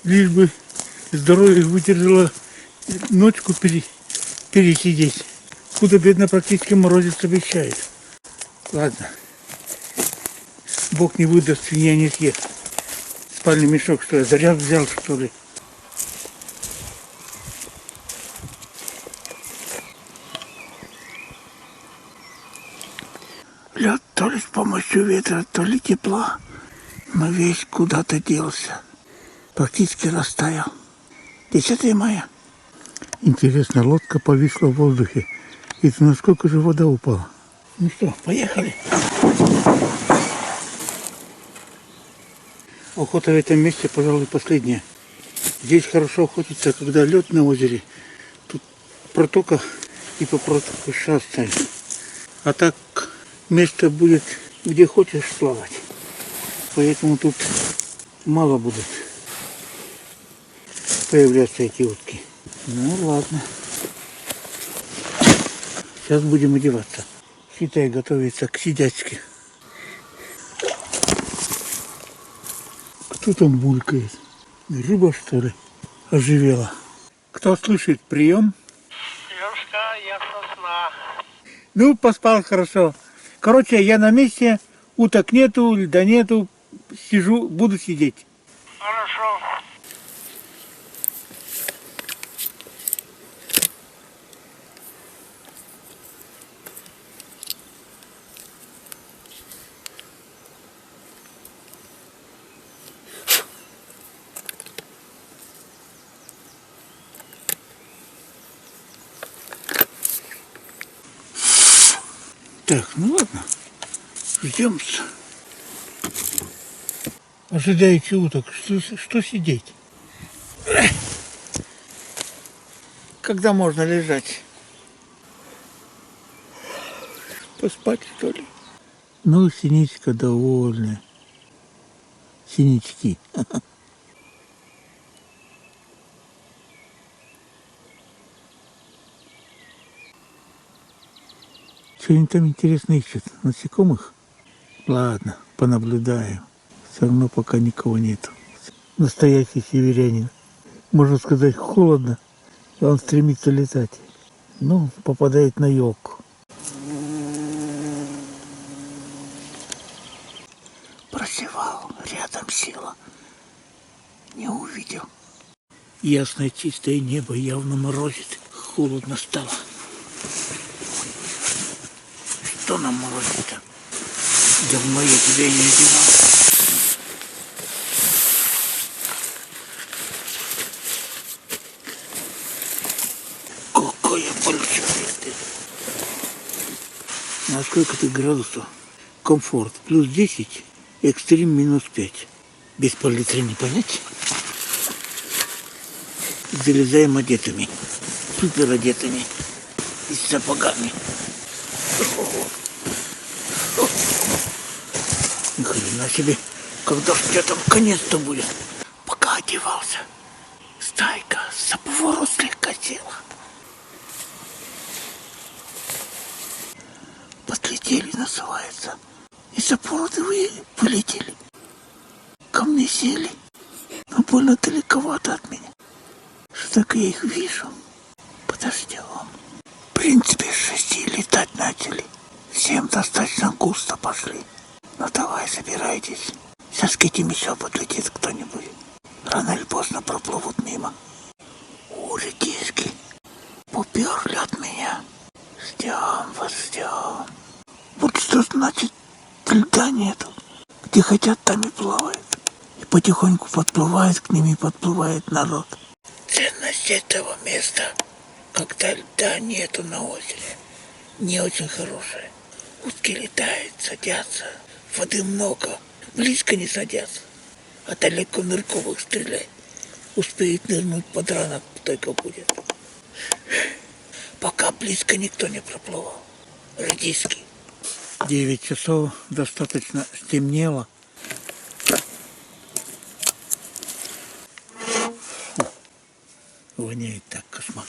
Лишь бы здоровье выдержало ночку пересидеть. Куда бедно практически морозец обещает. Ладно. Бог не выдаст, свинья не съест. Спальный мешок, что я заряд взял, что ли? Лед то ли с помощью ветра, то ли тепла, но весь куда-то делся. Практически растаял. 10 мая. Интересно, лодка повисла в воздухе. Это насколько же вода упала? Ну что, поехали. Охота в этом месте, пожалуй, последняя. Здесь хорошо охотиться, когда лед на озере. Тут протока и по протоку шастаешь. А так место будет, где хочешь плавать. Поэтому тут мало будут появляться эти утки. Ну ладно. Сейчас будем одеваться. Считай, готовится к сидячке. Кто там булькает? Рыба, что ли, оживела? Кто слышит? Прием? Лёшка, я сосна. Ну, поспал хорошо. Короче, я на месте, уток нету, льда нету, сижу, буду сидеть. Хорошо. Так, ну ладно, ждем. Ожидаете уток, что сидеть? Когда можно лежать? Поспать, что ли? Ну, синичка довольная. Синички. Что они там интересно ищут? Насекомых? Ладно, понаблюдаю. Все равно пока никого нету. Настоящий северянин. Можно сказать, холодно, и он стремится летать. Ну, попадает на елку. Прозевал, рядом села. Не увидел. Ясное чистое небо явно морозит. Холодно стало. Что нам морозит-то? Давно я тебя не видел. Какая большая ты. На сколько ты градусов? Комфорт плюс 10, экстрим минус 5. Без пол-литра не понять. Залезаем одетыми. Супер одетыми. И с сапогами. Ни хрена себе. Когда ж тебя там конец-то будет? Пока одевался. Стайка за поворот слегка села. Подлетели, называется. И за повороты вылетели. Ко мне сели. Но больно далековато от меня. Что так я их вижу. Подождем. В принципе, с 6 летать начали. Всем достаточно густо пошли. Ну давай, собирайтесь. Сейчас к этим еще подлетит кто-нибудь. Рано или поздно проплывут мимо. Ребятишки, поперли от меня. Ждем вас, ждем. Вот что значит льда нету. Где хотят, там и плавают. И потихоньку подплывает к ним, и подплывает народ. Ценность этого места, когда льда нету на озере, не очень хорошая. Утки летают, садятся, воды много, близко не садятся, а далеко нырковых стреляй. Успеет нырнуть, под ранок только будет. Пока близко никто не проплывал. Редиски. 9 часов достаточно стемнело. Воняет так, кошмар.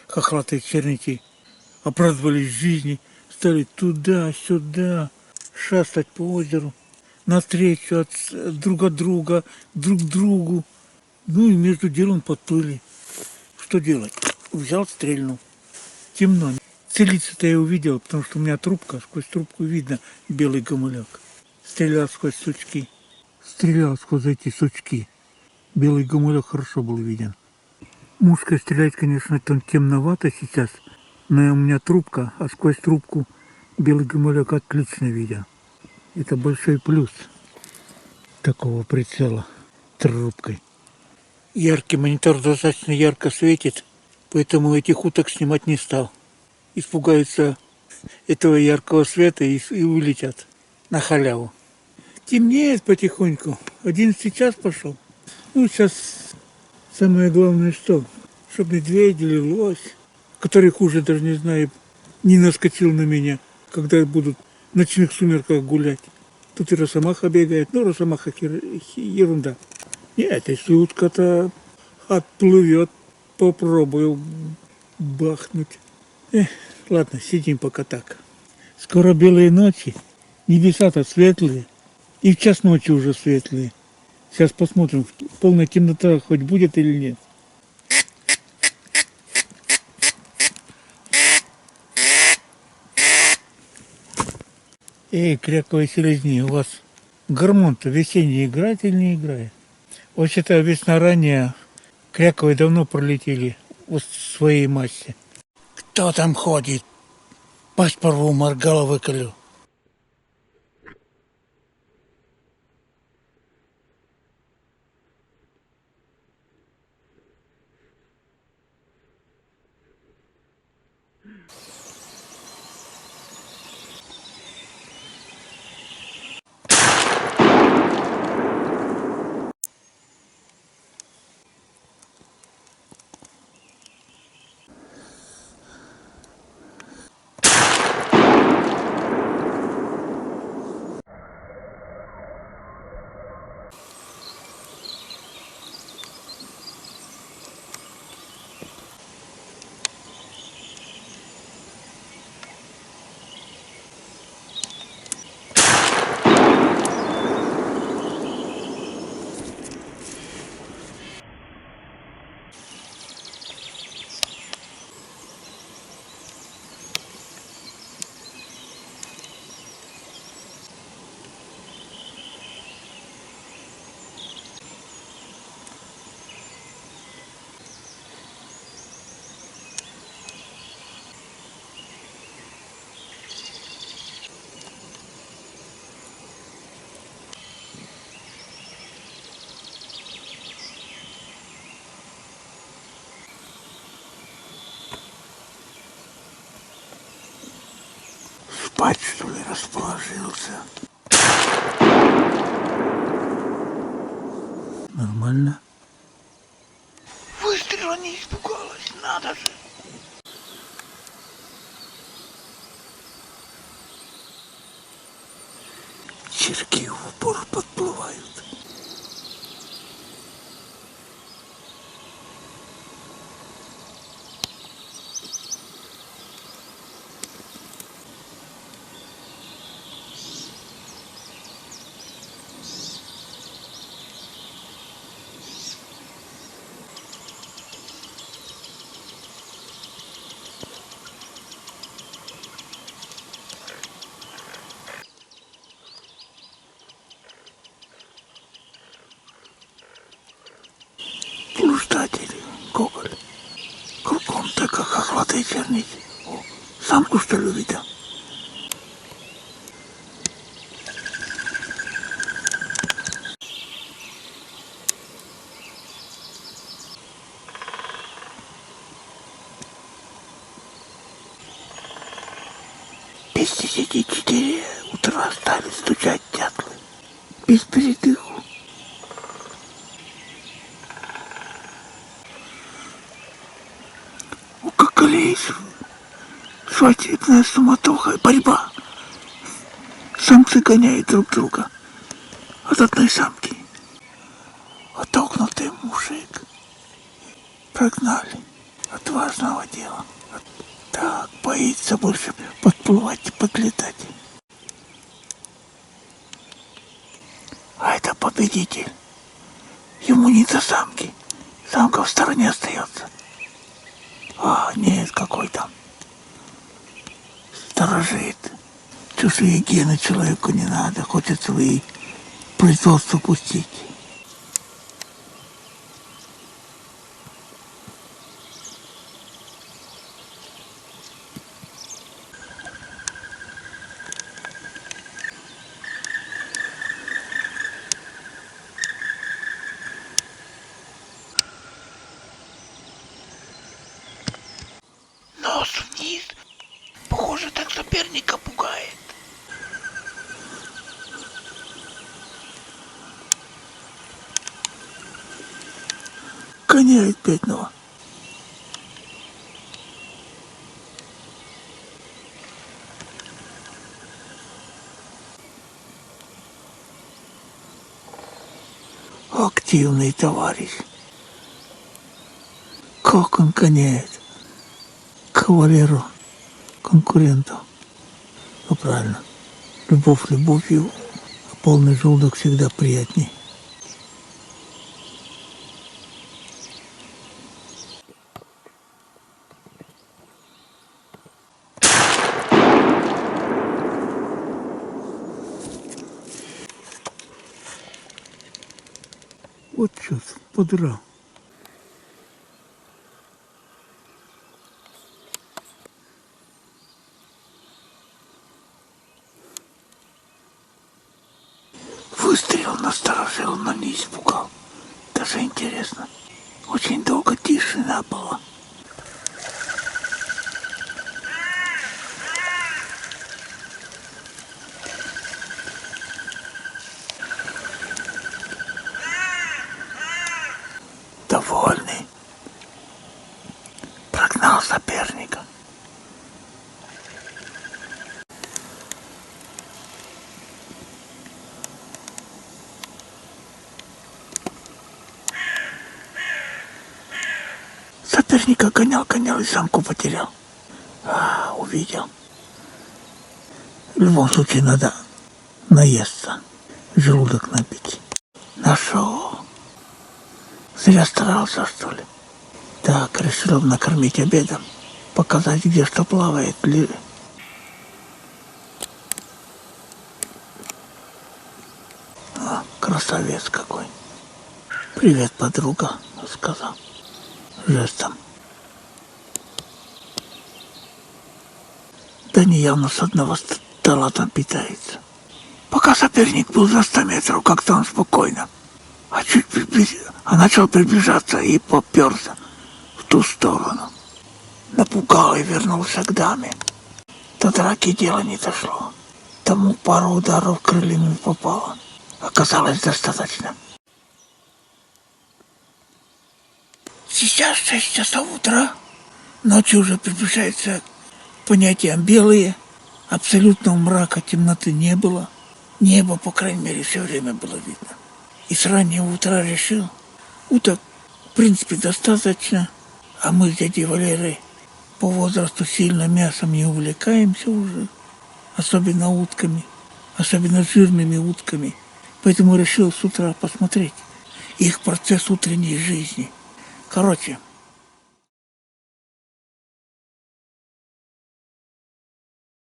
Хохлатые черники обрадовались жизни, стали туда-сюда шастать по озеру, навстречу друг от друга, друг к другу. Ну и между делом подплыли. Что делать? Взял, стрельнул. Темно. Целиться-то я увидел, потому что у меня трубка, сквозь трубку видно белый гомыляк. Стрелял сквозь сучки. Стрелял сквозь эти сучки. Белый гомыляк хорошо был виден. Мушкой стрелять, конечно, там темновато сейчас, но у меня трубка, а сквозь трубку белый гомыляк отлично виден. Это большой плюс такого прицела трубкой. Яркий монитор достаточно ярко светит, поэтому этих уток снимать не стал. Испугаются этого яркого света и улетят на халяву. Темнеет потихоньку. 11 час пошел. Ну, сейчас самое главное что? Чтобы медведь или лось, который хуже даже не знаю, не наскочил на меня, когда будут в ночных сумерках гулять. Тут и росомаха бегает. Ну, росомаха ерунда. Нет, если утка-то отплывет, попробую бахнуть. Ладно, сидим пока так. Скоро белые ночи, небеса-то светлые, и в час ночи уже светлые. Сейчас посмотрим, полная темнота хоть будет или нет. Эй, кряковые селезни, у вас гормон-то весенний играет или не играет? Вообще-то весна ранняя, кряковые давно пролетели в своей массе. Кто там ходит? Пасть порву, моргало выколю. Спать, что ли, расположился? Нормально. Выстрела не испугалась, надо же. Черки в упор подплывают. Блуждатели, гоголь. Кругом-то как хохлатые черники. О, самку что ли видел? Без 10:04 утра стали стучать дятлы. Без передыху. Укакалейся. Свадебная суматоха, борьба. Самцы гоняют друг друга от одной самки. Отогнутый мужик. Прогнали от важного дела. Так, боится больше подплывать и подлетать. А это победитель. Ему не до самки. Самка в стороне остается. А, нет, какой там. Сторожит. Чужие гены человеку не надо. Хочет свои производства пустить. Нос вниз. Похоже, так соперника пугает. Гоняет 5-0. Активный товарищ. Как он гоняет кавалеру, конкуренту. Ну правильно. Любовь любовью, а полный желудок всегда приятней. Вот сейчас подрал. Выстрел насторожил, но не испугал. Даже интересно. Очень долго тишина была. Довольный. Прогнал соперника. Соперника гонял и самку потерял. Увидел. В любом случае надо наесться, желудок набить. Нашел. Зря старался, что ли. Так, решил накормить обедом. Показать, где что плавает. Красавец какой. Привет, подруга, сказал. Жестом. Да не явно с одного стола там питается. Пока соперник был за 100 метров, как-то он спокойно. А начал приближаться и попёрся в ту сторону. Напугал и вернулся к даме. До драки дело не дошло. Тому пару ударов крыльями попало. Оказалось достаточно. Сейчас 6 часов утра. Ночью уже приближается к понятиям белые. Абсолютного мрака, темноты не было. Небо, по крайней мере, все время было видно. И с раннего утра решил, уток, в принципе, достаточно, а мы с дядей Валерой по возрасту сильно мясом не увлекаемся уже, особенно утками, особенно жирными утками. Поэтому решил с утра посмотреть их процесс утренней жизни. Короче,